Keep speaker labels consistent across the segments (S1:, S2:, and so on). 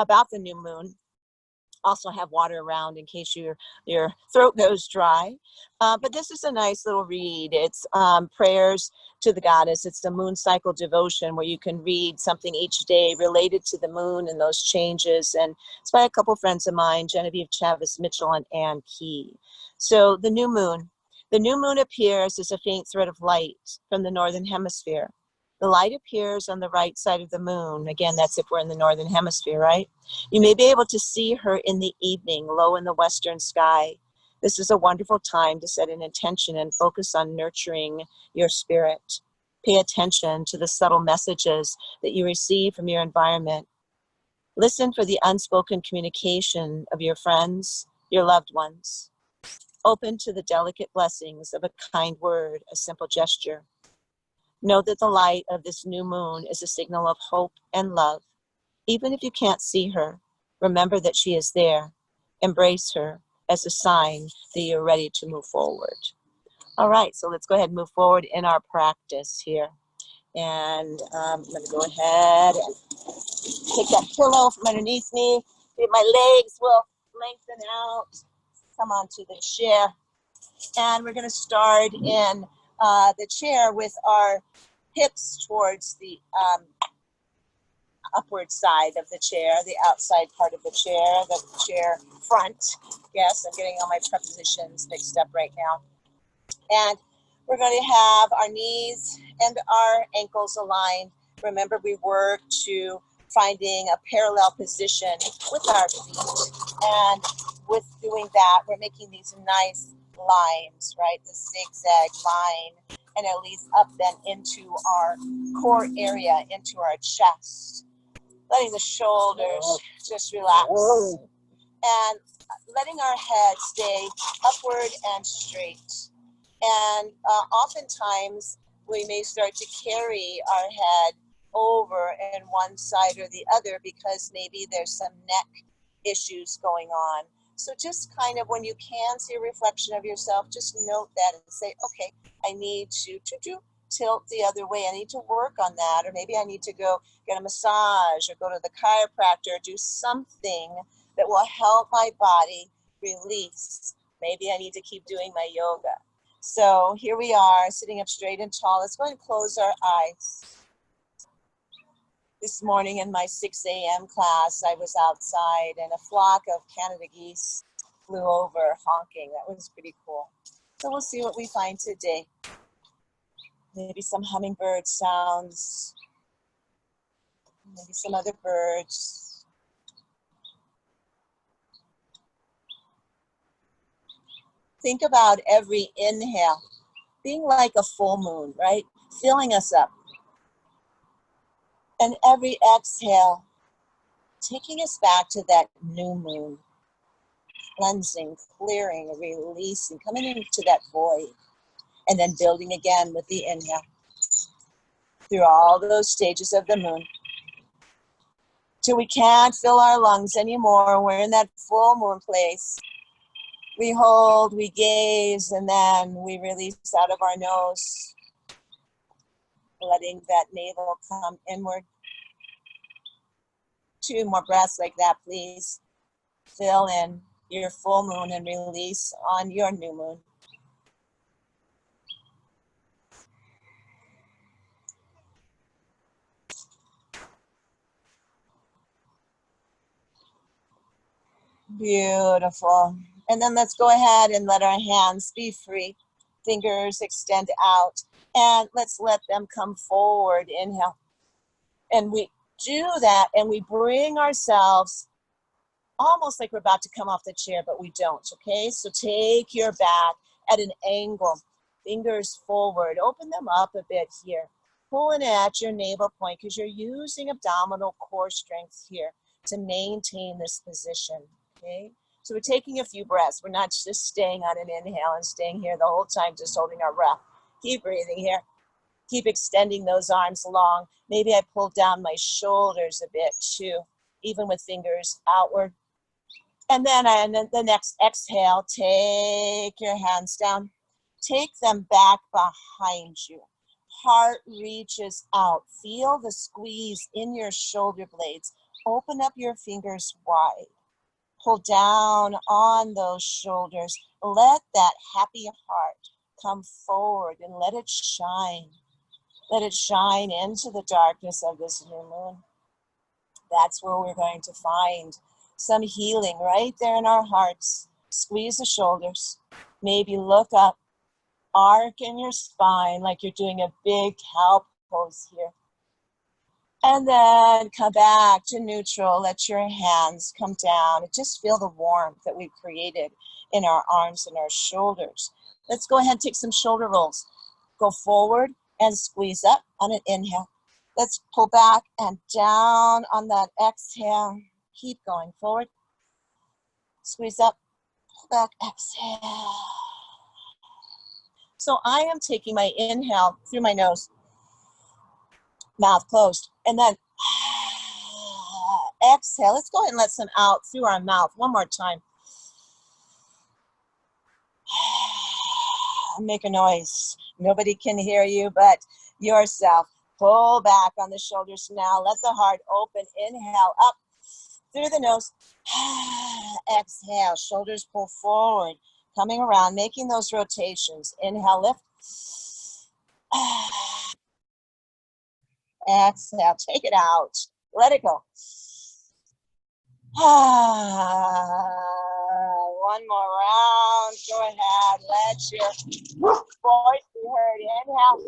S1: about the new moon. Also have water around in case your throat goes dry. But this is a nice little read. It's prayers to the goddess. It's a moon cycle devotion where you can read something each day related to the moon and those changes. And it's by a couple friends of mine, Genevieve Chavis Mitchell and Ann Key. So the new moon. The new moon appears as a faint thread of light from the northern hemisphere. The light appears on the right side of the moon. Again, that's if we're in the northern hemisphere, right? You may be able to see her in the evening, low in the western sky. This is a wonderful time to set an intention and focus on nurturing your spirit. Pay attention to the subtle messages that you receive from your environment. Listen for the unspoken communication of your friends, your loved ones. Open to the delicate blessings of a kind word, a simple gesture. Know that the light of this new moon is a signal of hope and love. Even if you can't see her, remember that she is there. Embrace her as a sign that you're ready to move forward. All right, so let's go ahead and move forward in our practice here. And I'm going to go ahead and take that pillow from underneath me. My legs will lengthen out. Come onto the chair. And we're going to start in the chair with our hips towards the upward side of the chair, the outside part of the chair front. Yes, I'm getting all my prepositions mixed up right now. And we're going to have our knees and our ankles aligned. Remember, we work to finding a parallel position with our feet. And with doing that, we're making these nice lines, right? The zigzag line, and it leads up then into our core area, into our chest. Letting the shoulders just relax. And letting our head stay upward and straight. And oftentimes, we may start to carry our head over in one side or the other because maybe there's some neck issues going on. So just kind of when you can see a reflection of yourself, just note that and say, okay, I need to tilt the other way. I need to work on that. Or maybe I need to go get a massage or go to the chiropractor or do something that will help my body release. Maybe I need to keep doing my yoga. So here we are, sitting up straight and tall. Let's go ahead and close our eyes. This morning in my 6 a.m. class, I was outside and a flock of Canada geese flew over honking. That was pretty cool. So we'll see what we find today. Maybe some hummingbird sounds, maybe some other birds. Think about every inhale being like a full moon, right? Filling us up. And every exhale, taking us back to that new moon, cleansing, clearing, releasing, coming into that void, and then building again with the inhale through all those stages of the moon. Till we can't fill our lungs anymore, we're in that full moon place. We hold, we gaze, and then we release out of our nose, letting that navel come inward. 2 more breaths like that, please. Fill in your full moon and release on your new moon. Beautiful. And then let's go ahead and let our hands be free. Fingers extend out. And let's let them come forward. Inhale. And we do that and we bring ourselves almost like we're about to come off the chair, but we don't, okay? So take your back at an angle. Fingers forward. Open them up a bit here. Pulling at your navel point because you're using abdominal core strength here to maintain this position, okay? So we're taking a few breaths. We're not just staying on an inhale and staying here the whole time, just holding our breath. Keep breathing here. Keep extending those arms long. Maybe I pull down my shoulders a bit too, even with fingers outward. And then the next exhale, take your hands down. Take them back behind you. Heart reaches out. Feel the squeeze in your shoulder blades. open up your fingers wide. Pull down on those shoulders. Let that happy heart come forward and let it shine. Let it shine into the darkness of this new moon. That's where we're going to find some healing right there in our hearts. Squeeze the shoulders. Maybe look up. Arc in your spine like you're doing a big cow pose here. And then come back to neutral. Let your hands come down and just feel the warmth that we've created in our arms and our shoulders. Let's go ahead and take some shoulder rolls. Go forward and squeeze up on an inhale. Let's pull back and down on that exhale. Keep going forward. Squeeze up, pull back, exhale. So I am taking my inhale through my nose, mouth closed, and then exhale. Let's go ahead and let some out through our mouth one more time. Make a noise. Nobody can hear you but yourself. Pull back on the shoulders now. Let the heart open. Inhale up through the nose. Exhale. Shoulders pull forward. Coming around, making those rotations. Inhale, lift. Exhale. Take it out. Let it go. One more round. Go ahead. Let your voice be heard. Inhale.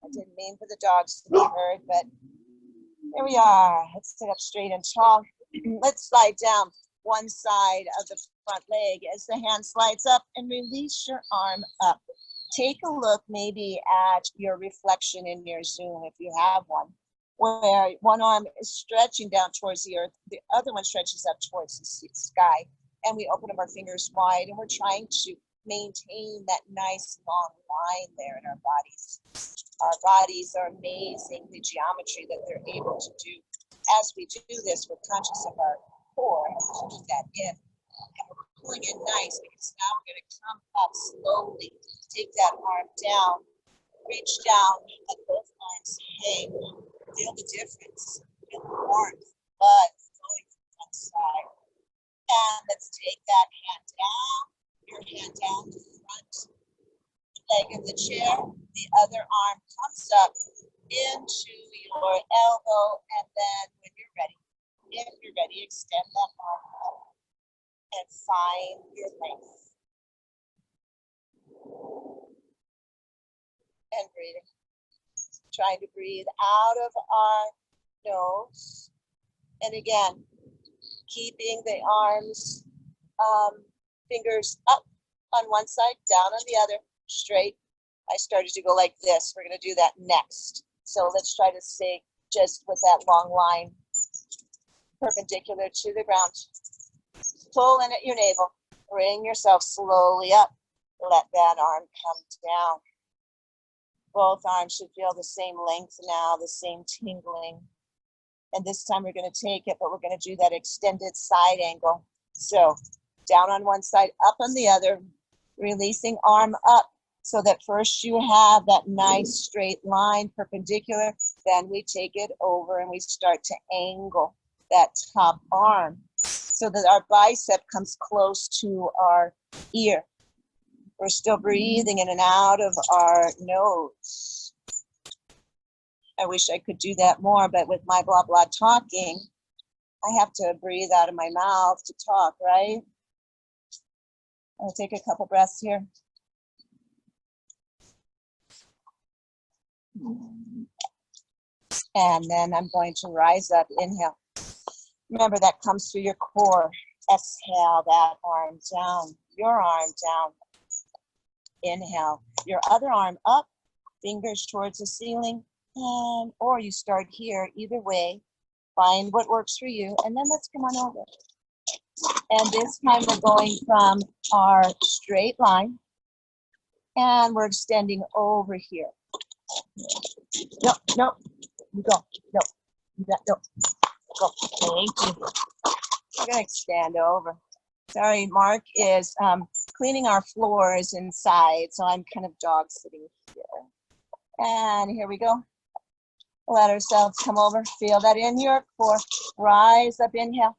S1: I didn't mean for the dogs to be heard, but here we are. Let's sit up straight and tall. Let's slide down one side of the front leg as the hand slides up and release your arm up. Take a look maybe at your reflection in your Zoom if you have one, where one arm is stretching down towards the earth, the other one stretches up towards the sky, and we open up our fingers wide and we're trying to maintain that nice long line there in our bodies. Our bodies are amazing, the geometry that they're able to do. As we do this, we're conscious of our core and we keep that in. And we're pulling in nice because now we're going to come up slowly. Take that arm down, reach down, let both arms hang. Feel the difference. Feel the warmth, blood flowing from one side. And let's take that hand down. Your hand down to the front leg of the chair. The other arm comes up into your elbow, and then when you're ready, if you're ready, extend that arm up and find your length. And breathing. Trying to breathe out of our nose. And again, keeping the arms, fingers up on one side, down on the other, straight. I started to go like this. We're going to do that next. So let's try to stay just with that long line perpendicular to the ground. Pull in at your navel. Bring yourself slowly up. Let that arm come down. Both arms should feel the same length now, the same tingling. And this time we're going to take it, but we're going to do that extended side angle. So down on one side, up on the other, releasing arm up so that first you have that nice straight line perpendicular, then we take it over and we start to angle that top arm so that our bicep comes close to our ear. We're still breathing in and out of our nose. I wish I could do that more, but with my blah, blah talking, I have to breathe out of my mouth to talk, right? I'll take a couple breaths here. And then I'm going to rise up, inhale. Remember that comes through your core. Exhale that arm down, your arm down. Inhale, your other arm up, fingers towards the ceiling, and or you start here, either way. Find what works for you, and then let's come on over. And this time we're going from our straight line, and we're extending over here. No, no, you go, no, you got, no, go, thank you. We're gonna extend over. Sorry, Mark is cleaning our floors inside, so I'm kind of dog sitting here. And here we go. Let ourselves come over. Feel that in your core. Rise up, inhale.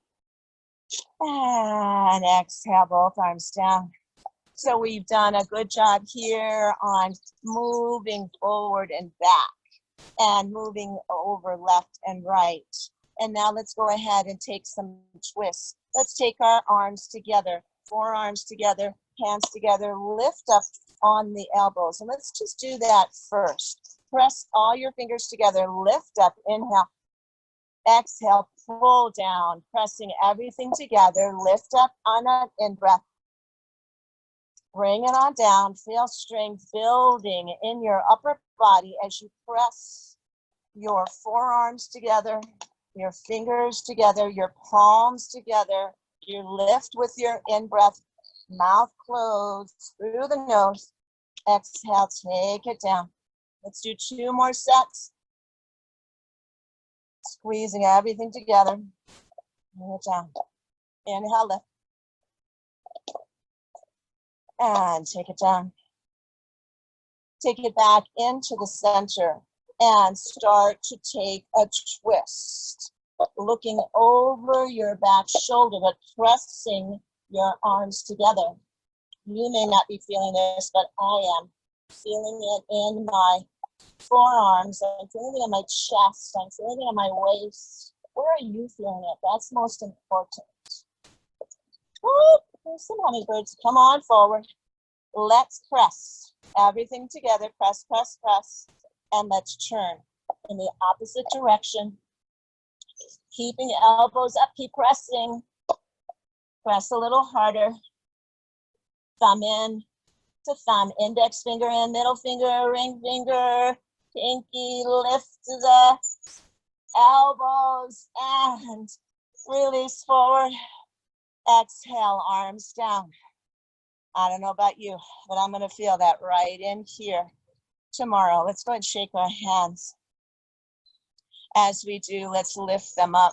S1: And exhale, both arms down. So we've done a good job here on moving forward and back and moving over left and right. And now let's go ahead and take some twists. Let's take our arms together, forearms together, hands together, lift up on the elbows. And let's just do that first. Press all your fingers together, lift up, inhale. Exhale, pull down, pressing everything together, lift up on an in-breath. Bring it on down, feel strength building in your upper body as you press your forearms together, your fingers together, your palms together. You lift with your in-breath, mouth closed through the nose. Exhale, take it down. Let's do 2 more sets. Squeezing everything together. Bring it down. Inhale, lift. And take it down. Take it back into the center and start to take a twist. Looking over your back shoulder, but pressing your arms together. You may not be feeling this, but I am feeling it in my forearms. I'm feeling it in my chest. I'm feeling it in my waist. Where are you feeling it? That's most important. Woo! There's some hummingbirds. Come on forward. Let's press everything together. Press, press, press. And let's turn in the opposite direction. Keeping elbows up. Keep pressing. Press a little harder. Thumb in to thumb. Index finger in. Middle finger. Ring finger. Pinky. Lift the elbows. And release forward. Exhale, arms down. I don't know about you, but I'm going to feel that right in here tomorrow. Let's go ahead and shake our hands. As we do, let's lift them up.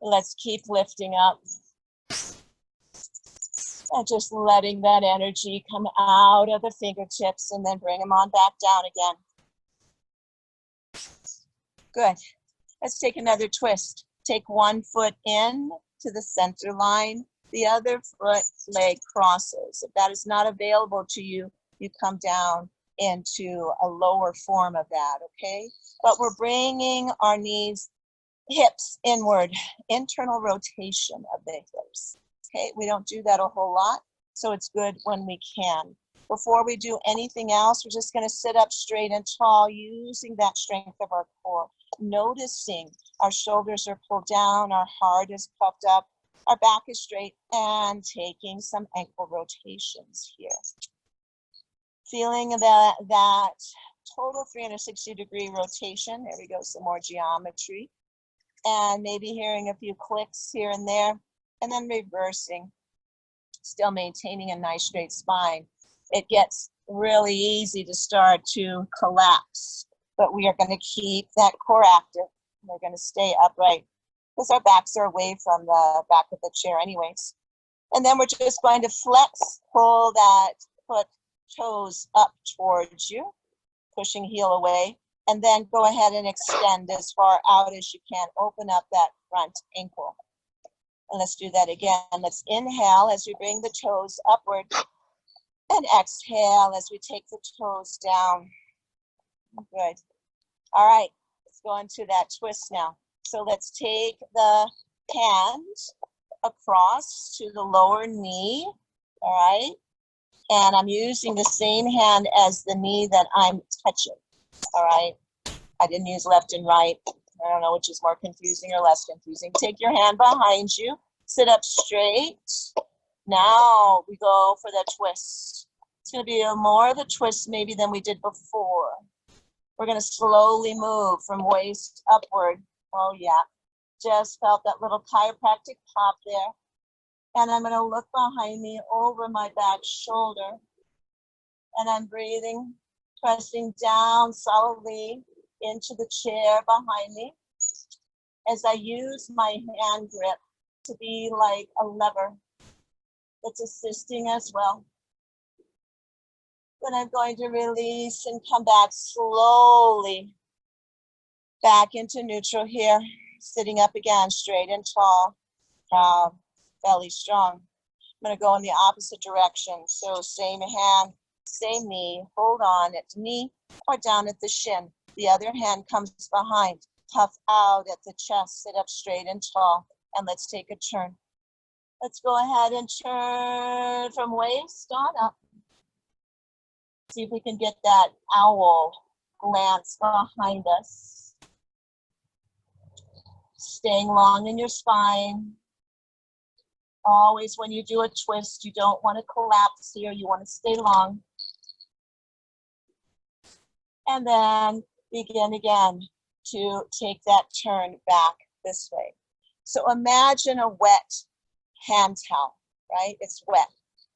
S1: Let's keep lifting up. And just letting that energy come out of the fingertips and then bring them on back down again. Good. Let's take another twist. Take one foot in to the center line, the other foot leg crosses. If that is not available to you, you come down into a lower form of that, okay? But we're bringing our knees, hips inward, internal rotation of the hips, okay? We don't do that a whole lot, so it's good when we can. Before we do anything else, we're just gonna sit up straight and tall using that strength of our core. Noticing our shoulders are pulled down, our heart is puffed up, our back is straight, and taking some ankle rotations here. Feeling that total 360-degree rotation. There we go, some more geometry. And maybe hearing a few clicks here and there, and then reversing, still maintaining a nice straight spine. It gets really easy to start to collapse. But we are going to keep that core active. We're going to stay upright because our backs are away from the back of the chair anyways. And then we're just going to flex, pull that foot, toes up towards you, pushing heel away, and then go ahead and extend as far out as you can. Open up that front ankle. And let's do that again. Let's inhale as we bring the toes upward, and exhale as we take the toes down. Good. All right, let's go into that twist now. So let's take the hands across to the lower knee, all right? And I'm using the same hand as the knee that I'm touching, all right? I didn't use left and right. I don't know which is more confusing or less confusing. Take your hand behind you, sit up straight. Now we go for that twist. It's gonna be more of a twist maybe than we did before. We're gonna slowly move from waist upward. Oh yeah, just felt that little chiropractic pop there. And I'm gonna look behind me over my back shoulder. And I'm breathing, pressing down solidly into the chair behind me as I use my hand grip to be like a lever that's assisting as well. Then I'm going to release and come back slowly Back into neutral here. Sitting up again, straight and tall. Proud, belly strong. I'm going to go in the opposite direction. So same hand, same knee. Hold on at the knee or down at the shin. The other hand comes behind. Puff out at the chest. Sit up straight and tall. And let's take a turn. Let's go ahead and turn from waist on up. See if we can get that owl glance behind us. Staying long in your spine. Always when you do a twist, you don't want to collapse here. You want to stay long. And then begin again to take that turn back this way. So imagine a wet hand towel, right? It's wet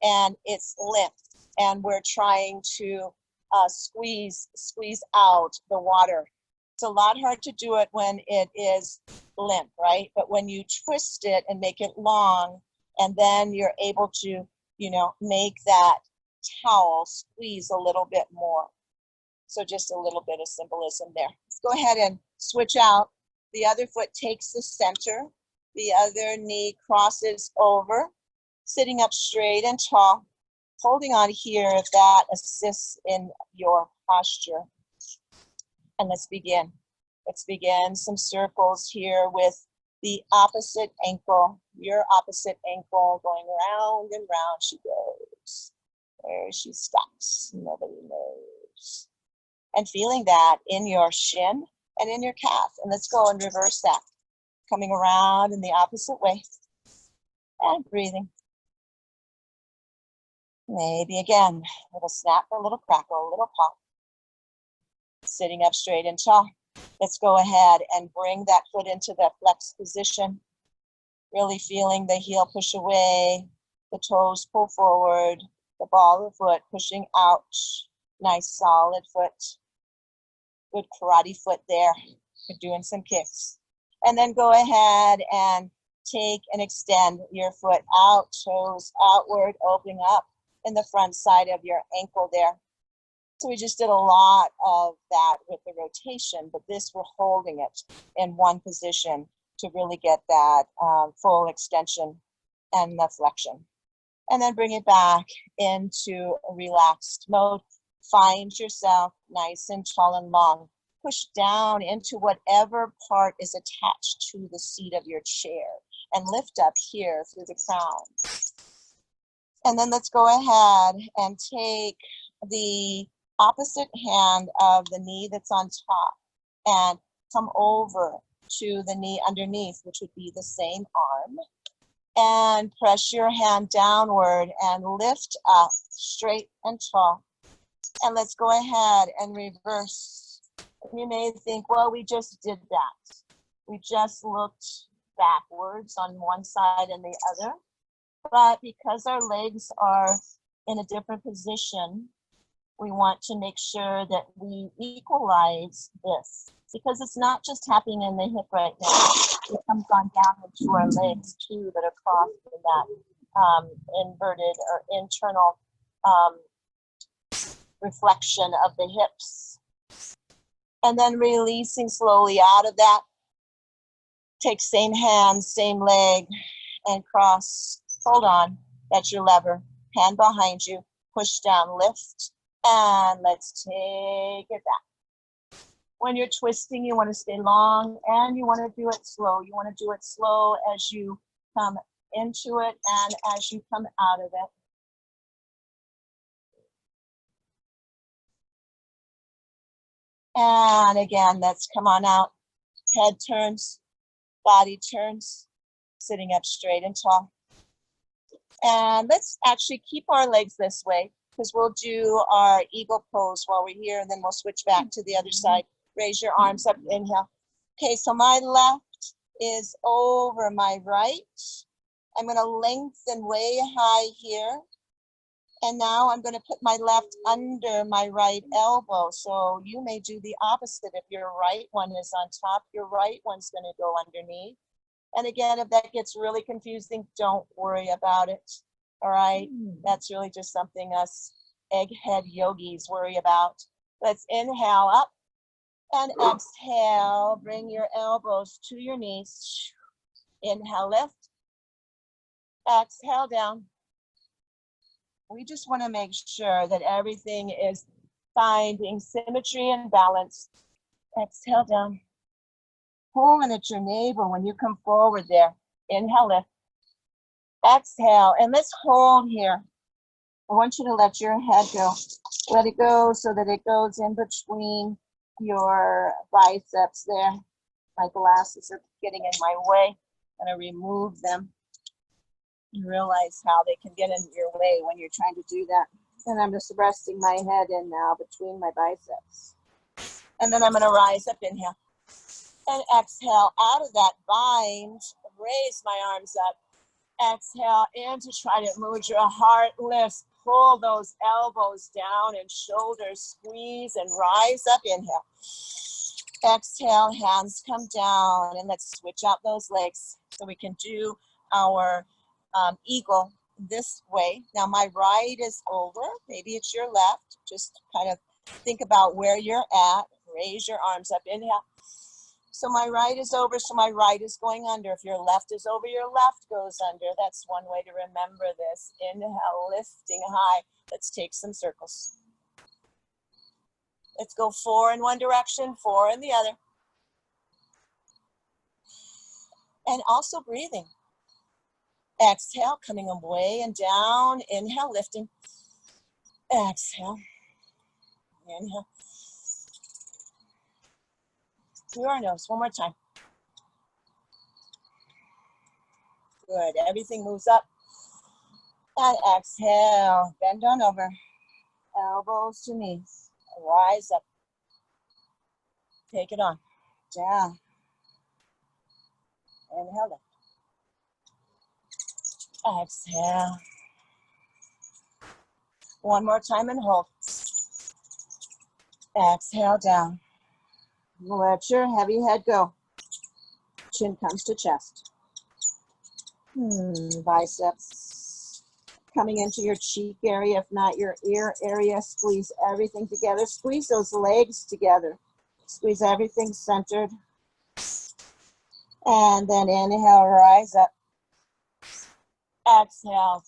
S1: and it's limp. And we're trying to squeeze out the water. It's a lot hard to do it when it is limp, right? But when you twist it and make it long, and then you're able to, you know, make that towel squeeze a little bit more. So just a little bit of symbolism there. Let's go ahead and switch out. The other foot takes the center. The other knee crosses over, sitting up straight and tall. Holding on here if that assists in your posture. And let's begin. Let's begin some circles here with the opposite ankle, your opposite ankle, going round and round she goes. Where she stops, nobody knows. And feeling that in your shin and in your calf. And let's go and reverse that. Coming around in the opposite way. And breathing. Maybe again, a little snap, a little crackle, a little pop. Sitting up straight and tall. Let's go ahead and bring that foot into the flex position. Really feeling the heel push away, the toes pull forward, the ball of the foot pushing out. Nice solid foot. Good karate foot there. You're doing some kicks. And then go ahead and take and extend your foot out, toes outward, opening up in the front side of your ankle there. So we just did a lot of that with the rotation, but this we're holding it in one position to really get that full extension and the flexion. And then bring it back into a relaxed mode. Find yourself nice and tall and long. Push down into whatever part is attached to the seat of your chair and lift up here through the crown. And then let's go ahead and take the opposite hand of the knee that's on top and come over to the knee underneath, which would be the same arm. And press your hand downward and lift up straight and tall. And let's go ahead and reverse. You may think, well, we just did that. We just looked backwards on one side and the other. But because our legs are in a different position, we want to make sure that we equalize this, because it's not just happening in the hip right now. It comes on down into our legs too that are crossed in that inverted or internal reflection of the hips. And then releasing slowly out of that. Take same hand, same leg, and cross. Hold on, that's your lever. Hand behind you, push down, lift, and let's take it back. When you're twisting, you want to stay long and you want to do it slow. You want to do it slow as you come into it and as you come out of it. And again, let's come on out. Head turns, body turns, sitting up straight and tall. And let's actually keep our legs this way, because we'll do our eagle pose while we're here, and then we'll switch back to the other side. Raise your arms up, inhale. Okay, so my left is over my right. I'm gonna lengthen way high here. And now I'm gonna put my left under my right elbow. So you may do the opposite. If your right one is on top, your right one's gonna go underneath. And again, if that gets really confusing, don't worry about it, all right? That's really just something us egghead yogis worry about. Let's inhale up And exhale, bring your elbows to your knees. Inhale, lift. Exhale, down. We just want to make sure that everything is finding symmetry and balance. Exhale, down. Pulling at your navel when you come forward there. Inhale, lift. Exhale, and let's hold here. I want you to let your head go. Let it go so that it goes in between your biceps there. My glasses are getting in my way. I'm going to remove them. You realize how they can get in your way when you're trying to do that. And I'm just resting my head in now between my biceps. And then I'm going to rise up, inhale. And exhale, out of that bind, raise my arms up. Exhale, into Trident Mudra, heart lifts, pull those elbows down and shoulders squeeze and rise up, inhale. Exhale, hands come down, and let's switch out those legs so we can do our eagle this way. Now my right is over, maybe it's your left. Just kind of think about where you're at. Raise your arms up, inhale. So my right is over, so my right is going under. If your left is over, your left goes under. That's one way to remember this. Inhale, lifting high. Let's take some circles. Let's go 4 in one direction, 4 in the other. And also breathing. Exhale, coming away and down. Inhale, lifting. Exhale. Inhale. Through our nose, one more time. Good, everything moves up. And exhale, bend on over. Elbows to knees. Rise up. Take it on. Down. Inhale, lift. Exhale. One more time and hold. Exhale, down. Let your heavy head go. Chin comes to chest. Biceps coming into your cheek area, if not your ear area. Squeeze everything together. Squeeze those legs together. Squeeze everything centered. And then inhale, rise up. Exhale,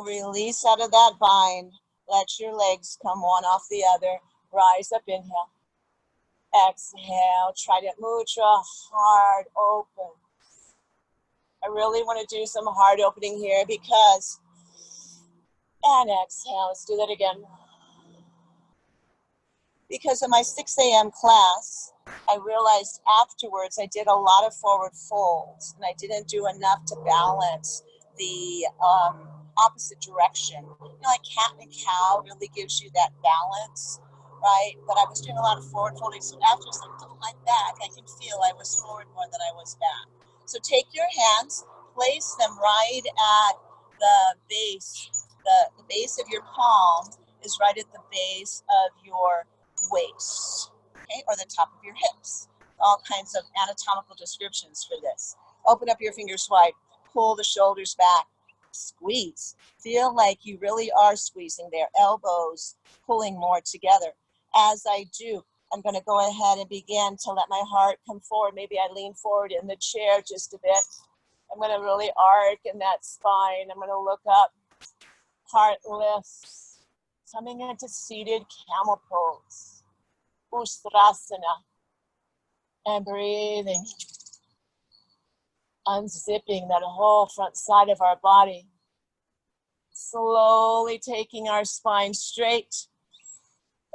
S1: release out of that bind. Let your legs come one off the other. Rise up, inhale. Exhale, Trident Mudra, heart open. I really want to do some heart opening here because, and exhale, let's do that again. Because in my 6 a.m. class, I realized afterwards I did a lot of forward folds and I didn't do enough to balance the opposite direction. You know, like cat and cow really gives you that balance, right? But I was doing a lot of forward folding, so after something like that, I can feel I was forward more than I was back. So take your hands, place them right at the base. The base of your palm is right at the base of your waist, okay, or the top of your hips. All kinds of anatomical descriptions for this. Open up your fingers wide, pull the shoulders back, squeeze. Feel like you really are squeezing their elbows, pulling more together. As I do, I'm going to go ahead and begin to let my heart come forward. Maybe I lean forward in the chair just a bit. I'm going to really arc in that spine. I'm going to look up, heart lifts, coming into seated camel pose, Ustrasana, and breathing, unzipping that whole front side of our body, slowly taking our spine straight.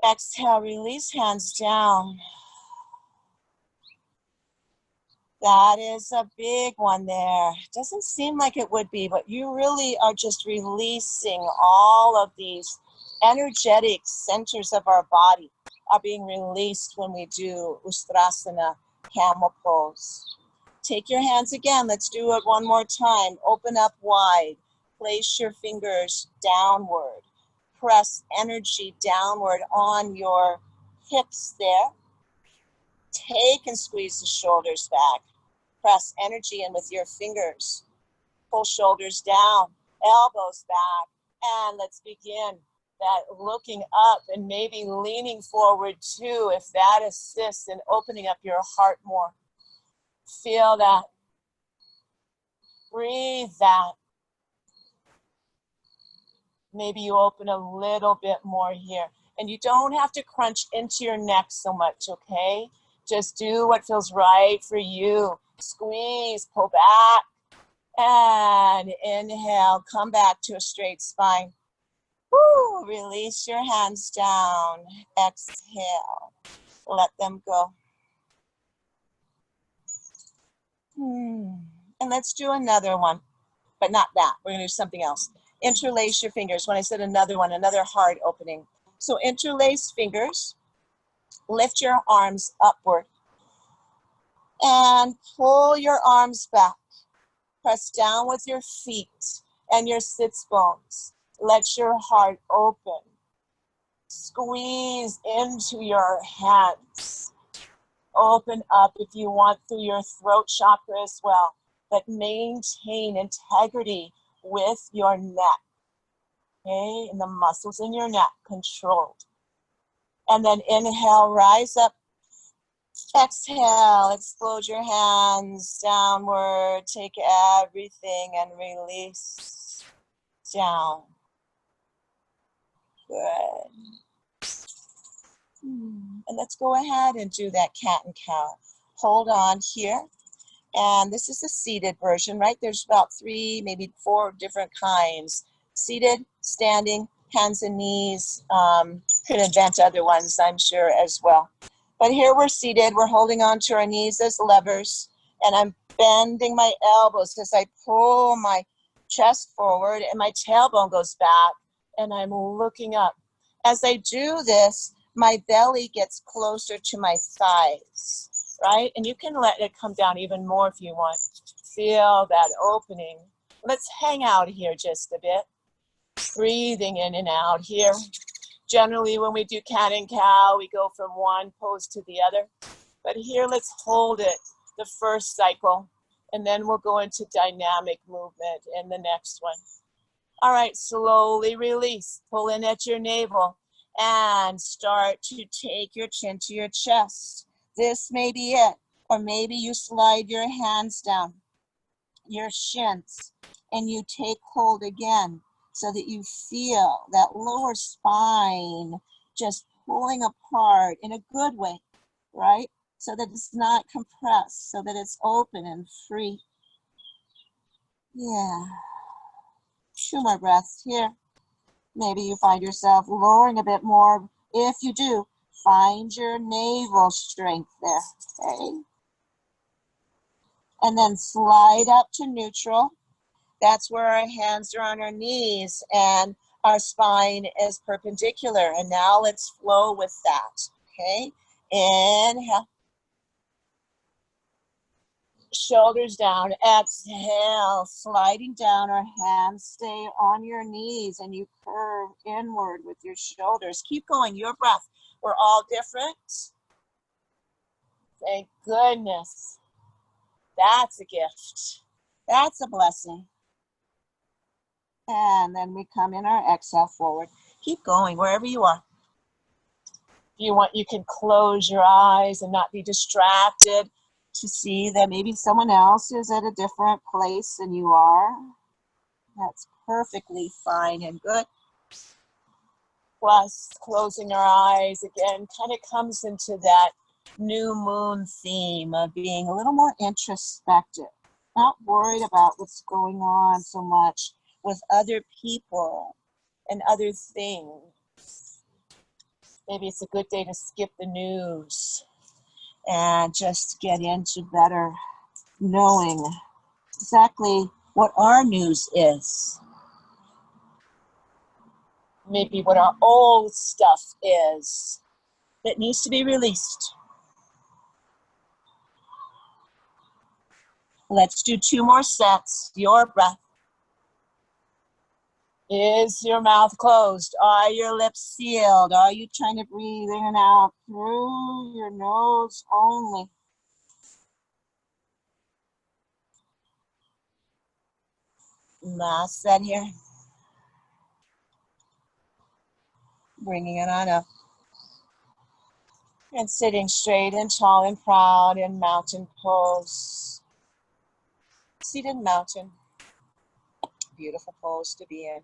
S1: Exhale, release hands down. That is a big one there. Doesn't seem like it would be, but you really are just releasing all of these energetic centers of our body are being released when we do Ustrasana, camel pose. Take your hands again. Let's do it one more time. Open up wide. Place your fingers downward. Press energy downward on your hips there. Take and squeeze the shoulders back. Press energy in with your fingers. Pull shoulders down, elbows back, and let's begin that looking up and maybe leaning forward too, if that assists in opening up your heart more. Feel that. Breathe that. Maybe you open a little bit more here. And you don't have to crunch into your neck so much, okay? Just do what feels right for you. Squeeze, pull back, and inhale. Come back to a straight spine. Woo, release your hands down. Exhale. Let them go. And let's do another one, but not that. We're going to do something else. Interlace your fingers. When I said another one, another heart opening. So interlace fingers. Lift your arms upward. And pull your arms back. Press down with your feet and your sits bones. Let your heart open. Squeeze into your hands. Open up if you want through your throat chakra as well. But maintain integrity with your neck. Okay, and the muscles in your neck controlled. And then inhale, rise up. Exhale, explode your hands downward. Take everything and release down. Good. And let's go ahead and do that cat and cow. Hold on here. And this is the seated version, right? There's about 3, maybe 4 different kinds. Seated, standing, hands and knees. Could invent other ones, I'm sure, as well. But here we're seated. We're holding on to our knees as levers. And I'm bending my elbows as I pull my chest forward and my tailbone goes back. And I'm looking up. As I do this, my belly gets closer to my thighs, right? And you can let it come down even more if you want. Feel that opening. Let's hang out here just a bit. Breathing in and out here. Generally, when we do cat and cow, we go from one pose to the other. But here, let's hold it the first cycle, and then we'll go into dynamic movement in the next one. All right, slowly release. Pull in at your navel and start to take your chin to your chest. This may be it. Or maybe you slide your hands down, your shins, and you take hold again so that you feel that lower spine just pulling apart in a good way, right? So that it's not compressed, so that it's open and free. Yeah. 2 more breaths here. Maybe you find yourself lowering a bit more. If you do, find your navel strength there, okay? And then slide up to neutral. That's where our hands are on our knees and our spine is perpendicular. And now let's flow with that, okay? Inhale. Shoulders down, exhale, sliding down, our hands stay on your knees and you curve inward with your shoulders. Keep going, your breath. We're all different. Thank goodness. That's a gift. That's a blessing. And then we come in our exhale forward. Keep going wherever you are. If you want, you can close your eyes and not be distracted to see that maybe someone else is at a different place than you are. That's perfectly fine and good. Plus, closing our eyes again kind of comes into that new moon theme of being a little more introspective, not worried about what's going on so much with other people and other things. Maybe it's a good day to skip the news and just get into better knowing exactly what our news is. Maybe what our old stuff is that needs to be released. Let's do 2 more sets. Your breath. Is your mouth closed? Are your lips sealed? Are you trying to breathe in and out through your nose only? Last set here. Bringing it on up. And sitting straight and tall and proud in mountain pose. Seated mountain. Beautiful pose to be in.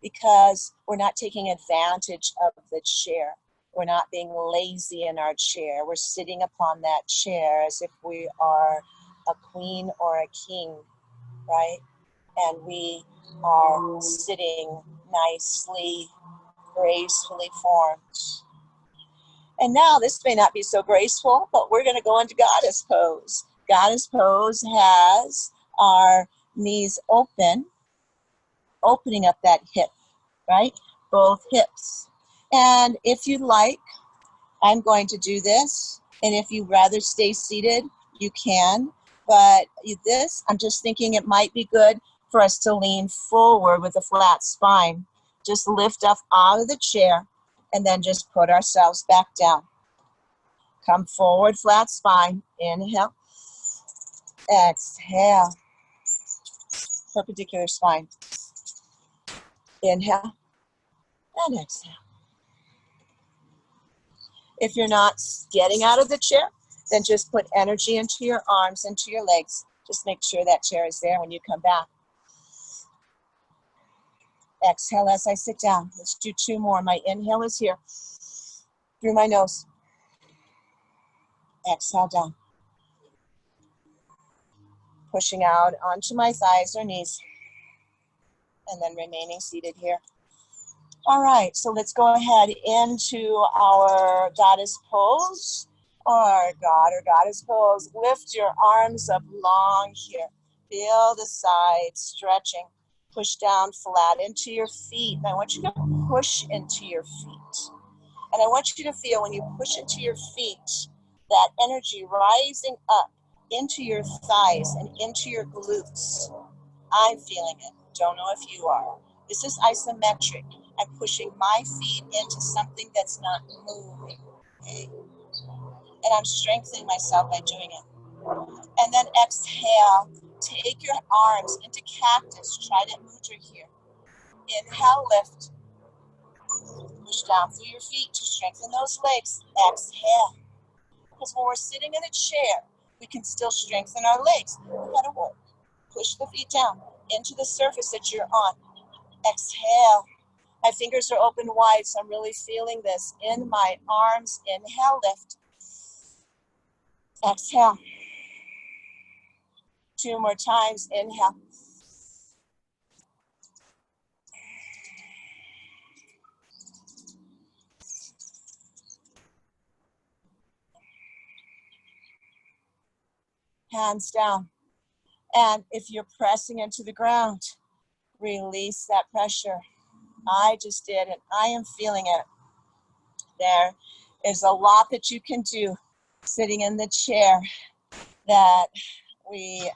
S1: Because we're not taking advantage of the chair. We're not being lazy in our chair. We're sitting upon that chair as if we are a queen or a king, right? And we are sitting nicely, gracefully formed. And now this may not be so graceful, but we're going to go into goddess pose. Goddess pose has our knees open, opening up that hip, right? Both hips. And if you'd like, I'm going to do this. And if you'd rather stay seated, you can. But this, I'm just thinking it might be good for us to lean forward with a flat spine. Just lift up out of the chair and then just put ourselves back down. Come forward, flat spine. Inhale. Exhale. Perpendicular spine. Inhale and exhale. If you're not getting out of the chair, then just put energy into your arms, into your legs. Just make sure that chair is there when you come back. Exhale as I sit down. Let's do 2 more. My inhale is here. Through my nose. Exhale down. Pushing out onto my thighs or knees. And then remaining seated here. All right, so let's go ahead into our goddess pose. Or God or goddess pose. Lift your arms up long here. Feel the sides stretching. Push down flat into your feet. And I want you to push into your feet. And I want you to feel when you push into your feet, that energy rising up into your thighs and into your glutes. I'm feeling it. Don't know if you are. This is isometric. I'm pushing my feet into something that's not moving. Okay? And I'm strengthening myself by doing it. And then exhale. Take your arms into cactus. Trident mudra here. Inhale, lift. Push down through your feet to strengthen those legs. Exhale. Because when we're sitting in a chair, we can still strengthen our legs. We gotta work. Push the feet down into the surface that you're on. Exhale. My fingers are open wide, so I'm really feeling this in my arms. Inhale, lift. Exhale. 2 more times. Inhale. Hands down. And if you're pressing into the ground, release that pressure. I just did it. I am feeling it. There is a lot that you can do sitting in the chair that we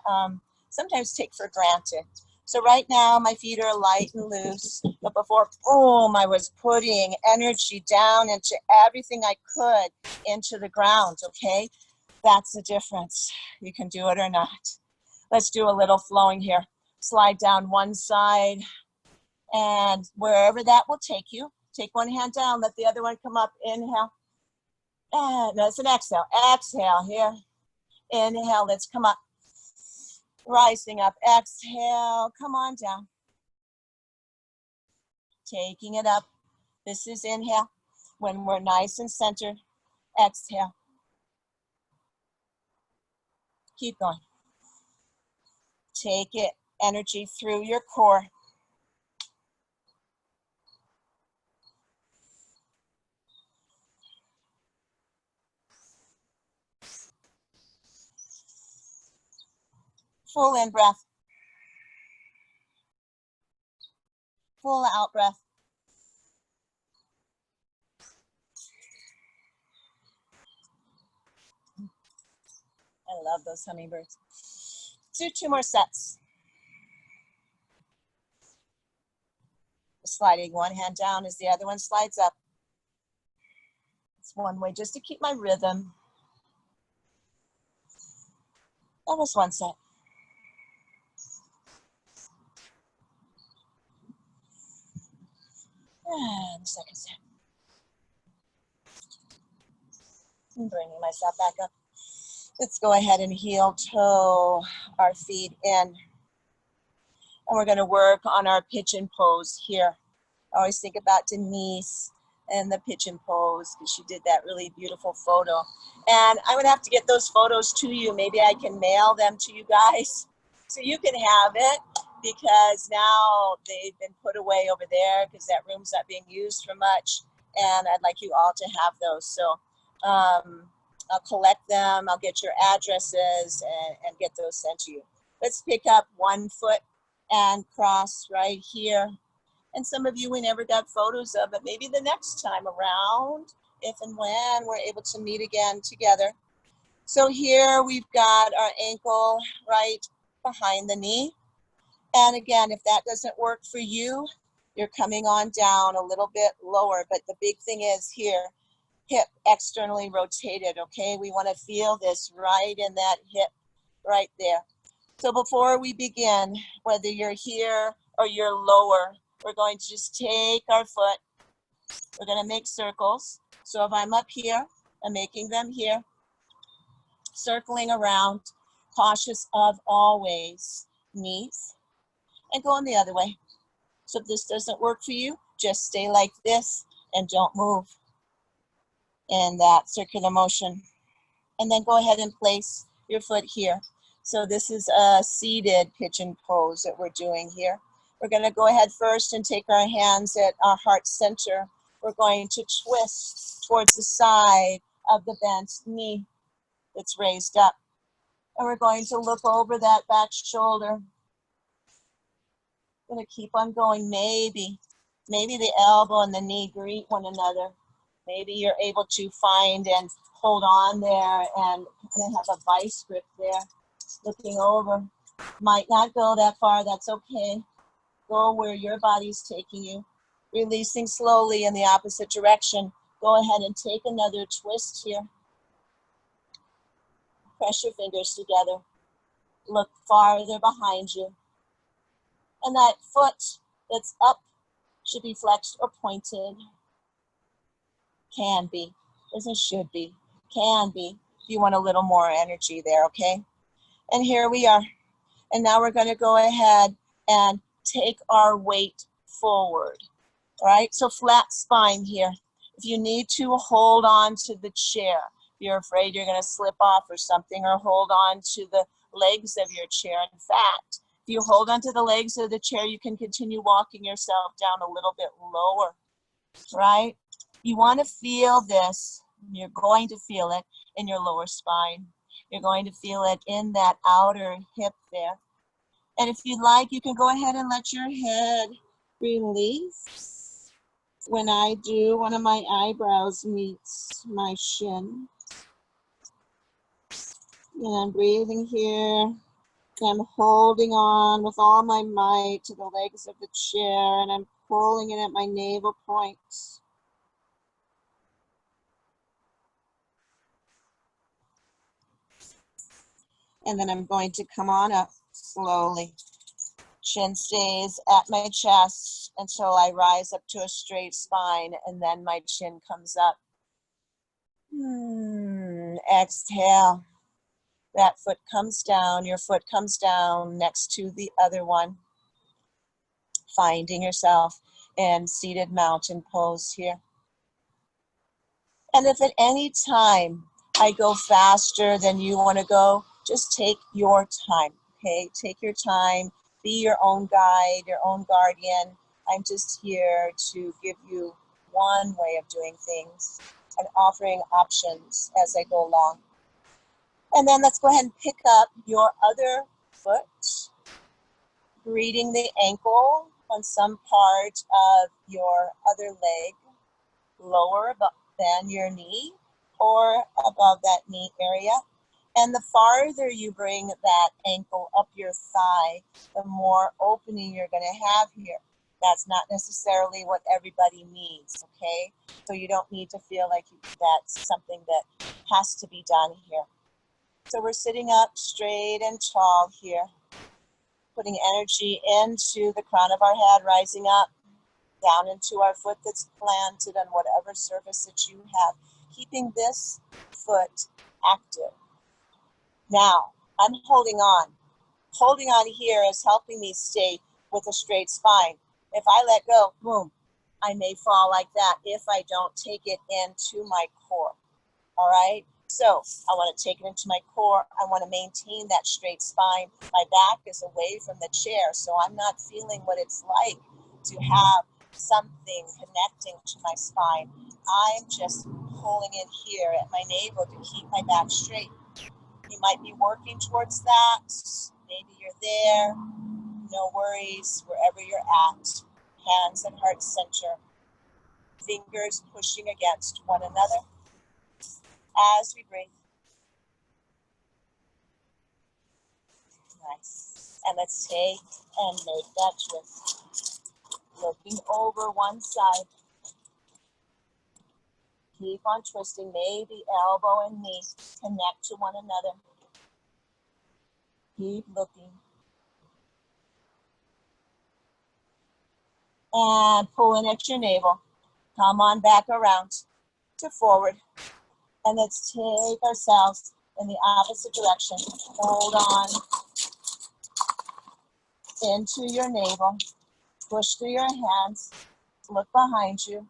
S1: sometimes take for granted. So right now my feet are light and loose, but before, boom, I was putting energy down into everything I could into the ground, okay? That's the difference. You can do it or not. Let's do a little flowing here. Slide down one side and wherever that will take you, take one hand down, let the other one come up. Inhale. And that's an exhale. Exhale here. Inhale, let's come up. Rising up. Exhale, come on down. Taking it up. This is inhale. When we're nice and centered, exhale. Keep going. Take it, energy through your core. Full in breath. Full out breath. I love those hummingbirds. Do 2 more sets. Sliding one hand down as the other one slides up. It's one way just to keep my rhythm. That was one set. And second set. I'm bringing myself back up. Let's go ahead and heel toe our feet in. And we're going to work on our pigeon pose here. I always think about Denise and the pigeon pose because she did that really beautiful photo. And I'm going to have to get those photos to you. Maybe I can mail them to you guys so you can have it, because now they've been put away over there because that room's not being used for much. And I'd like you all to have those. So I'll collect them. I'll get your addresses and get those sent to you. Let's pick up one foot and cross right here. And some of you we never got photos of, but maybe the next time around, if and when we're able to meet again together. So here we've got our ankle right behind the knee. And again, if that doesn't work for you, you're coming on down a little bit lower. But the big thing is here, hip externally rotated, okay? We want to feel this right in that hip right there. So before we begin, whether you're here or you're lower, we're going to just take our foot. We're going to make circles. So if I'm up here, I'm making them here. Circling around, cautious of always knees. And going the other way. So if this doesn't work for you, just stay like this and don't move in that circular motion. And then go ahead and place your foot here. So this is a seated pigeon pose that we're doing here. We're going to go ahead first and take our hands at our heart center. We're going to twist towards the side of the bent knee that's raised up. And we're going to look over that back shoulder. Going to keep on going. Maybe the elbow and the knee greet one another. Maybe you're able to find and hold on there and have a vice grip there. Looking over. Might not go that far, that's okay. Go where your body's taking you. Releasing slowly in the opposite direction. Go ahead and take another twist here. Press your fingers together. Look farther behind you. And that foot that's up should be flexed or pointed. Can be. Doesn't should be. Can be. If you want a little more energy there, okay? And here we are. And now we're going to go ahead and take our weight forward. All right? So flat spine here. If you need to, hold on to the chair. If you're afraid you're going to slip off or something, or hold on to the legs of your chair. In fact, if you hold onto the legs of the chair, you can continue walking yourself down a little bit lower, right? You want to feel this. You're going to feel it in your lower spine. You're going to feel it in that outer hip there. And if you'd like, you can go ahead and let your head release. When I do, one of my eyebrows meets my shin. And I'm breathing here. I'm holding on with all my might to the legs of the chair, and I'm pulling it at my navel points. And then I'm going to come on up slowly. Chin stays at my chest until I rise up to a straight spine, and then my chin comes up. Exhale. That foot comes down, your foot comes down next to the other one. Finding yourself in seated mountain pose here. And if at any time I go faster than you want to go, just take your time, okay? Take your time, be your own guide, your own guardian. I'm just here to give you one way of doing things and offering options as I go along. And then let's go ahead and pick up your other foot, greeting the ankle on some part of your other leg, lower than your knee or above that knee area. And the farther you bring that ankle up your thigh, the more opening you're going to have here. That's not necessarily what everybody needs, okay? So you don't need to feel like that's something that has to be done here. So we're sitting up straight and tall here, putting energy into the crown of our head, rising up. down into our foot that's planted on whatever surface that you have, keeping this foot active. Now, I'm holding on. Holding on here is helping me stay with a straight spine. If I let go, boom, I may fall like that if I don't take it into my core. All right? So I want to take it into my core. I want to maintain that straight spine. My back is away from the chair, so I'm not feeling what it's like to have something connecting to my spine. I'm just pulling in here at my navel to keep my back straight. You might be working towards that. Maybe you're there. No worries, wherever you're at. Hands at heart center. Fingers pushing against one another as we breathe. Nice. And let's take and make that twist. Looking over one side. Keep on twisting. Maybe elbow and knee connect to one another. Keep looking. And pull in at your navel. Come on back around to forward. And let's take ourselves in the opposite direction. Hold on into your navel. Push through your hands. Look behind you.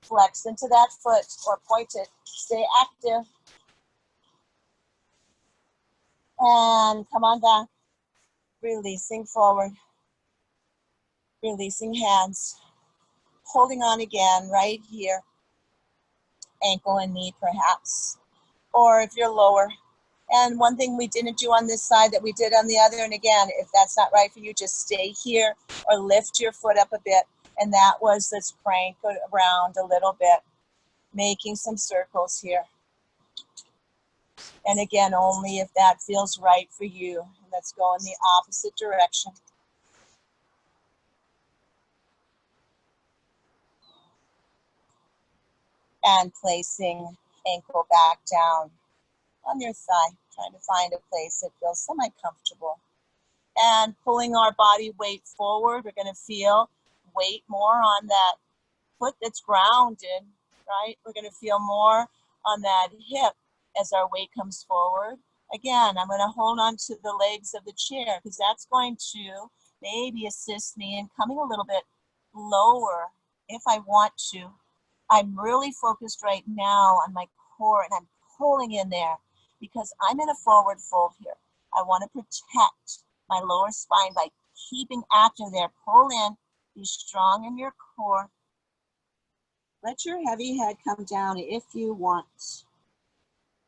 S1: Flex into that foot or point it. Stay active. And come on back. Releasing forward. Releasing hands. Holding on again right here. Ankle and knee perhaps. Or if you're lower. And one thing we didn't do on this side that we did on the other, and again, if that's not right for you, just stay here or lift your foot up a bit. And that was, let's crank it around a little bit, making some circles here. And again, only if that feels right for you. Let's go in the opposite direction. And placing ankle back down on your thigh, trying to find a place that feels semi-comfortable. And pulling our body weight forward, we're going to feel weight more on that foot that's grounded, right? We're going to feel more on that hip as our weight comes forward. Again, I'm going to hold on to the legs of the chair because that's going to maybe assist me in coming a little bit lower if I want to. I'm really focused right now on my core and I'm pulling in there because I'm in a forward fold here. I want to protect my lower spine by keeping active there. Pull in, be strong in your core. Let your heavy head come down if you want.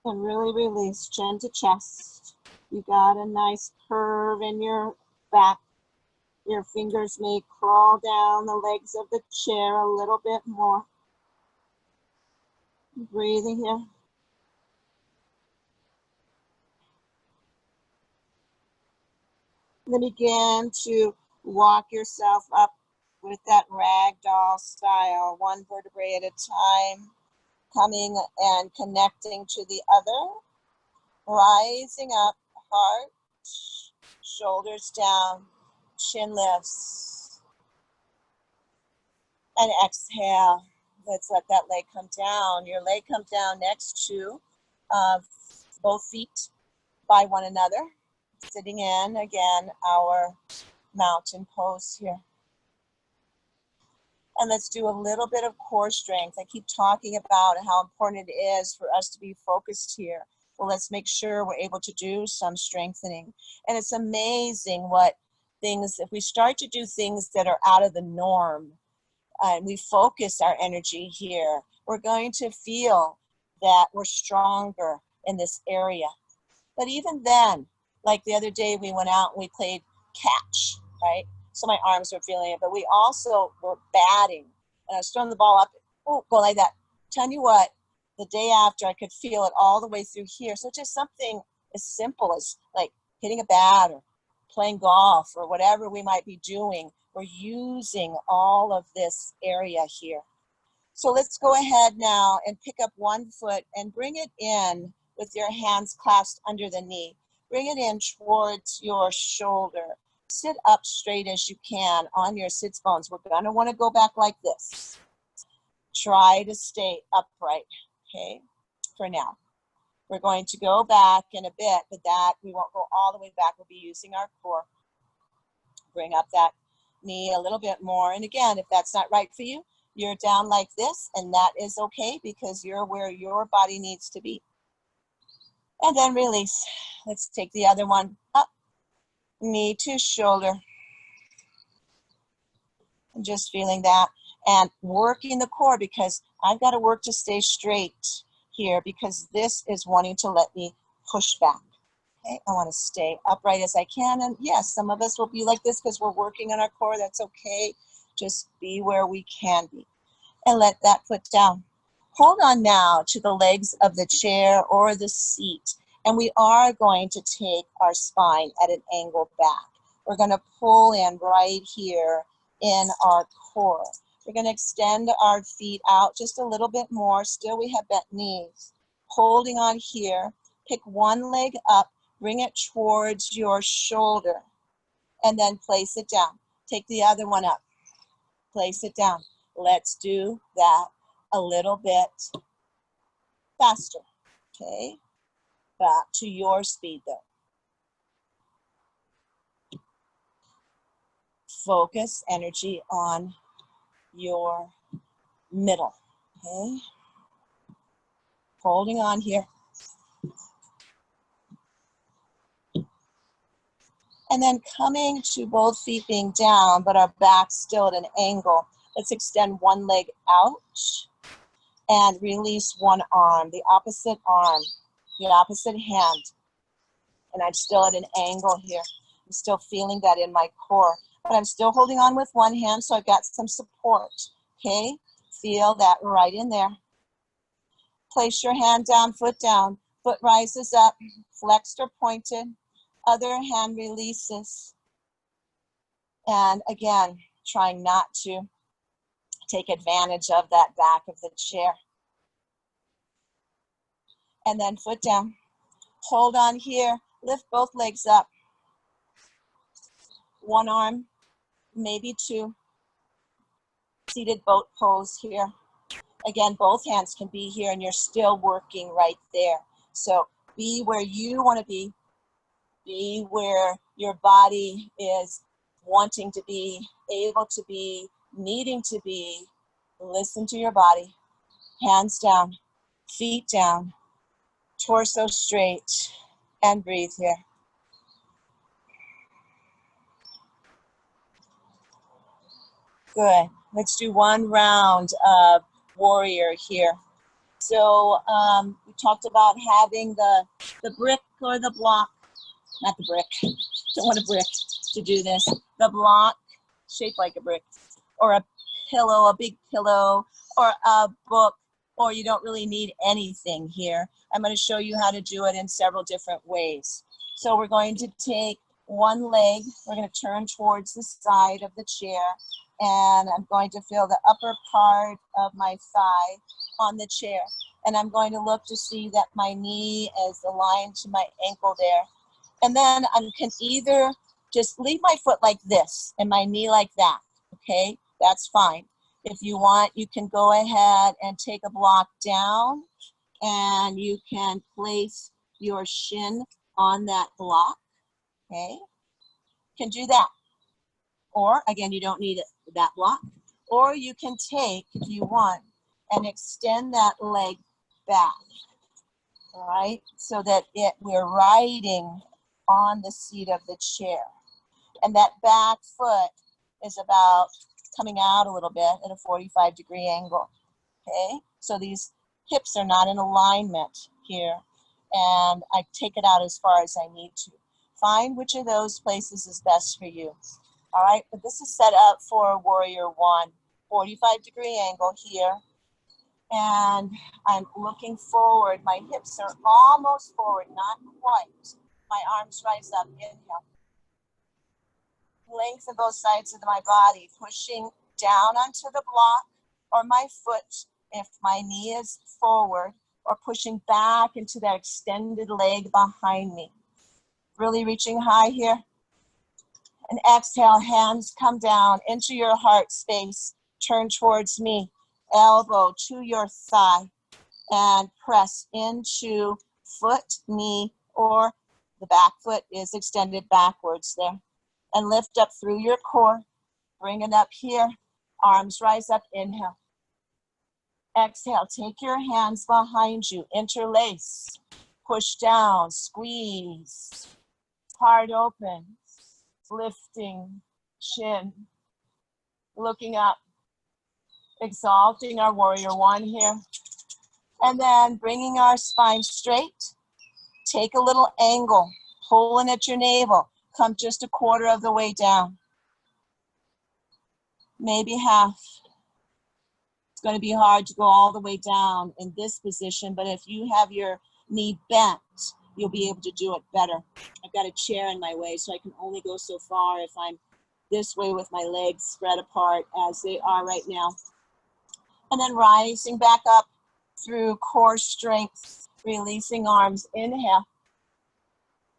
S1: And really release chin to chest. You got a nice curve in your back. Your fingers may crawl down the legs of the chair a little bit more. Breathing here. Then begin to walk yourself up with that ragdoll style, one vertebrae at a time, coming and connecting to the other, rising up, heart, shoulders down, chin lifts, and exhale. Let's let that leg come down. Your leg comes down next to both feet by one another. Sitting in, again, our mountain pose here. And let's do a little bit of core strength. I keep talking about how important it is for us to be focused here. Well, let's make sure we're able to do some strengthening. And it's amazing what things, if we start to do things that are out of the norm, and we focus our energy here, we're going to feel that we're stronger in this area. But even then, like the other day, we went out and we played catch, right? So my arms were feeling it, but we also were batting. And I was throwing the ball up, oh, go like that. Tell you what, the day after I could feel it all the way through here. So just something as simple as like hitting a bat or playing golf or whatever we might be doing. We're using all of this area here. So let's go ahead now and pick up one foot and bring it in with your hands clasped under the knee. Bring it in towards your shoulder. sit up straight as you can on your sits bones. We're going to want to go back like this. Try to stay upright, okay, for now. We're going to go back in a bit, but that we won't go all the way back. We'll be using our core. Bring up that knee a little bit more. And again, if that's not right for you, you're down like this, and that is okay because you're where your body needs to be. And then release. Let's take the other one up. Knee to shoulder. And just feeling that. And working the core because I've got to work to stay straight here because this is wanting to let me push back. Okay, I want to stay upright as I can. And yes, some of us will be like this because we're working on our core. That's okay. Just be where we can be. And let that foot down. Hold on now to the legs of the chair or the seat. And we are going to take our spine at an angle back. We're going to pull in right here in our core. We're going to extend our feet out just a little bit more. Still, we have bent knees. Holding on here. Pick one leg up. Bring it towards your shoulder. And then place it down. Take the other one up. Place it down. Let's do that a little bit faster. Okay? Back to your speed though. Focus energy on your middle. Okay? Holding on here. And then coming to both feet being down, but our back still at an angle. Let's extend one leg out and release one arm, the opposite arm, the opposite hand. And I'm still at an angle here. I'm still feeling that in my core, but I'm still holding on with one hand, so I've got some support, okay? Feel that right in there. Place your hand down, foot rises up, flexed or pointed, other hand releases. And again, trying not to take advantage of that back of the chair. And then foot down. Hold on here, lift both legs up. One arm, maybe two. Seated boat pose here. Again, both hands can be here and you're still working right there. So be where you want to be. Be where your body is wanting to be, able to be, needing to be. Listen to your body. Hands down, feet down, torso straight, and breathe here. Good. Let's do one round of warrior here. So we talked about having the brick or the block, not the brick, don't want a brick to do this. The block shaped like a brick, or a pillow, a big pillow, or a book, or you don't really need anything here. I'm going to show you how to do it in several different ways. So we're going to take one leg, we're going to turn towards the side of the chair, and I'm going to feel the upper part of my thigh on the chair. And I'm going to look to see that my knee is aligned to my ankle there. And then I can either just leave my foot like this and my knee like that, okay? That's fine. If you want, you can go ahead and take a block down and you can place your shin on that block, okay? You can do that. Or, again, you don't need that block. Or you can take, if you want, and extend that leg back, all right? So that we're riding on the seat of the chair. And that back foot is about coming out a little bit at a 45-degree angle, okay? So these hips are not in alignment here. And I take it out as far as I need to. Find which of those places is best for you. All right, but this is set up for warrior one, 45-degree angle here. And I'm looking forward. My hips are almost forward, not quite. My arms rise up, inhale. Lengthen both sides of my body, pushing down onto the block or my foot if my knee is forward, or pushing back into that extended leg behind me. Really reaching high here. And exhale, hands come down into your heart space. Turn towards me, elbow to your thigh, and press into foot, knee, or the back foot is extended backwards there. And lift up through your core. Bring it up here. Arms rise up, inhale. Exhale, take your hands behind you, interlace, push down, squeeze, heart open, lifting, chin, looking up, exalting our warrior one here. And then bringing our spine straight, take a little angle, pulling at your navel, come just a quarter of the way down, maybe half. It's going to be hard to go all the way down in this position, but if you have your knee bent, you'll be able to do it better. I've got a chair in my way, so I can only go so far if I'm this way with my legs spread apart as they are right now. And then rising back up through core strength, releasing arms, inhale.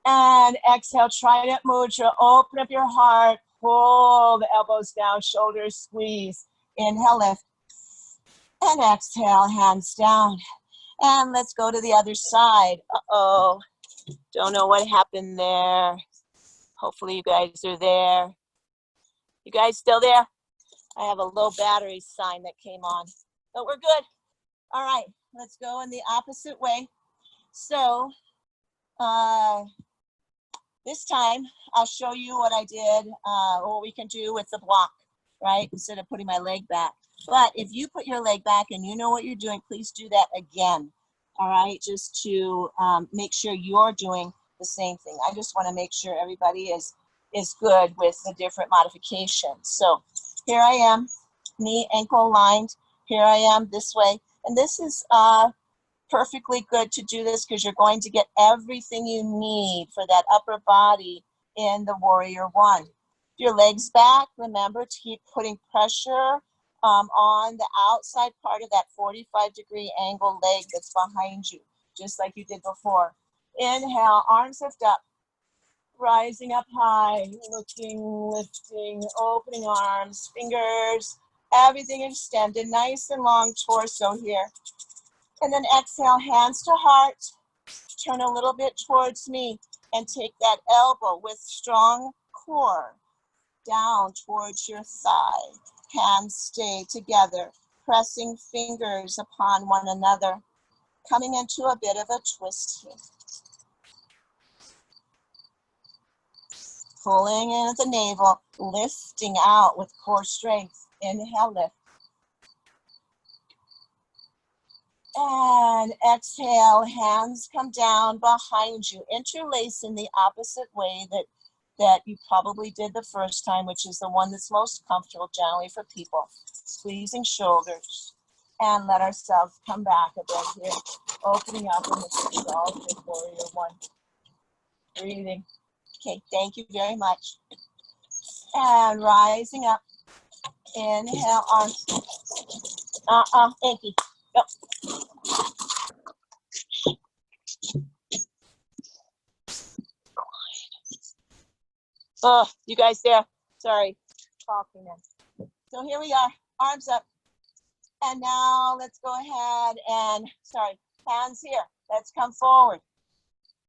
S1: And exhale, Trident Mudra, open up your heart, pull the elbows down, shoulders squeeze. Inhale, lift. And exhale, hands down. And let's go to the other side. Uh-oh, don't know what happened there. Hopefully you guys are there. You guys still there? I have a low battery sign that came on, but we're good. All right, let's go in the opposite way. So this time I'll show you what I did, what we can do with the block, right? Instead of putting my leg back. But if you put your leg back and you know what you're doing, please do that again, all right? Just to make sure you're doing the same thing. I just want to make sure everybody is good with the different modifications. So here I am, knee, ankle aligned. Here I am this way. And this is perfectly good to do this because you're going to get everything you need for that upper body in the warrior one. Your legs back, remember to keep putting pressure on the outside part of that 45-degree angle leg that's behind you, just like you did before. Inhale, arms lift up, rising up high, looking, lifting, opening arms, fingers, everything extended, nice and long torso here. And then exhale, hands to heart, turn a little bit towards me and take that elbow with strong core down towards your thigh. Hands stay together, pressing fingers upon one another, coming into a bit of a twist here. Pulling in at the navel, lifting out with core strength. Inhale, lift. And exhale, hands come down behind you. Interlace in the opposite way that you probably did the first time, which is the one that's most comfortable generally for people. Squeezing shoulders and let ourselves come back a bit here. Opening up in the exalted warrior one. Breathing. Okay, thank you very much. And rising up. Inhale, arms. Thank you. Yep. Oh, you guys there? Sorry, talking in. So here we are, arms up. And now let's go ahead and, hands here. Let's come forward.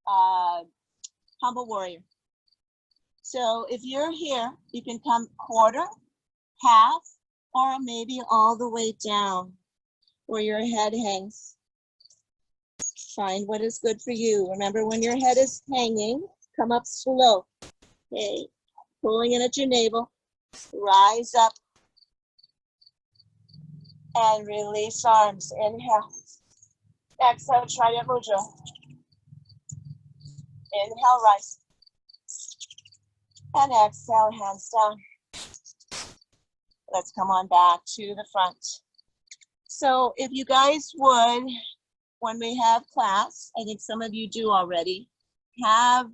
S1: Humble warrior. So if you're here, you can come quarter, half, or maybe all the way down where your head hangs. Find what is good for you. Remember, when your head is hanging, come up slow. Okay, pulling in at your navel, rise up, and release arms. Inhale. Exhale, Trident Mudra. Inhale, rise. And exhale, hands down. Let's come on back to the front. So if you guys would, when we have class, I think some of you do already, have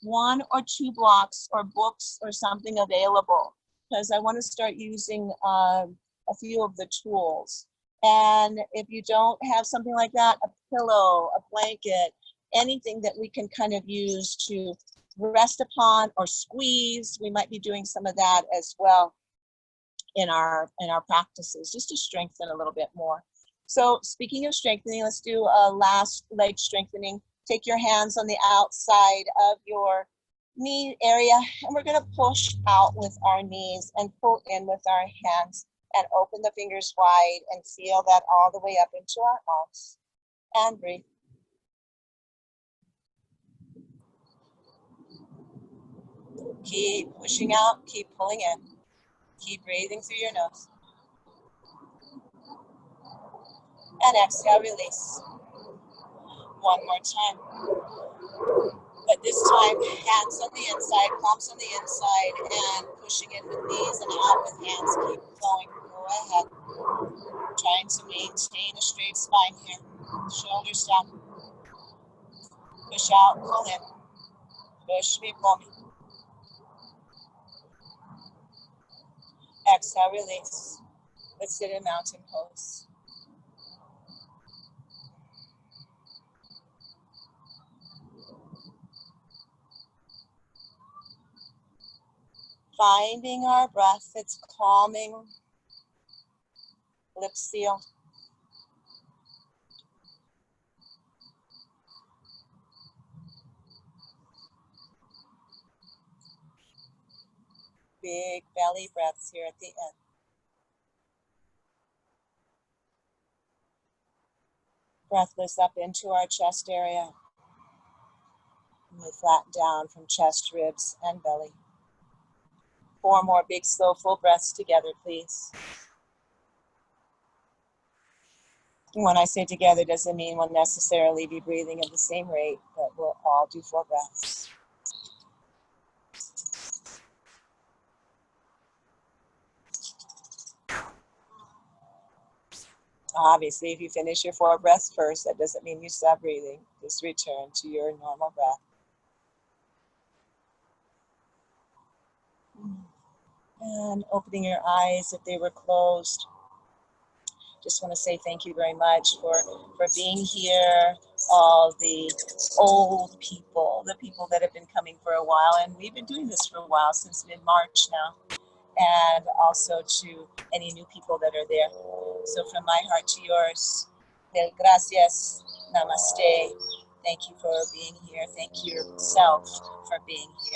S1: one or two blocks or books or something available, because I want to start using a few of the tools. And if you don't have something like that, a pillow, a blanket, anything that we can kind of use to rest upon or squeeze. We might be doing some of that as well in our practices, just to strengthen a little bit more. So speaking of strengthening, let's do a last leg strengthening. Take your hands on the outside of your knee area, and we're going to push out with our knees and pull in with our hands and open the fingers wide and feel that all the way up into our arms. And breathe. Keep pushing out, keep pulling in. Keep breathing through your nose. And exhale, release. One more time. But this time, hands on the inside, palms on the inside, and pushing in with knees and out with hands. Keep going. Go ahead. Trying to maintain a straight spine here. Shoulders down. Push out, pull in. Push me, pull me. Exhale, release. Let's sit in mountain pose. Finding our breath, it's calming. Lips sealed. Big belly breaths here at the end. Breath lifts up into our chest area. And we flatten down from chest, ribs, and belly. 4 more big, slow, full breaths together, please. And when I say together, doesn't mean we'll necessarily be breathing at the same rate, but we'll all do 4 breaths. Obviously, if you finish your 4 breaths first, that doesn't mean you stop breathing. Just return to your normal breath. And opening your eyes if they were closed. Just want to say thank you very much for being here, all the old people, the people that have been coming for a while, and we've been doing this for a while, since mid-March now, and also to any new people that are there. So from my heart to yours, mil gracias, namaste. Thank you for being here. Thank you yourself for being here.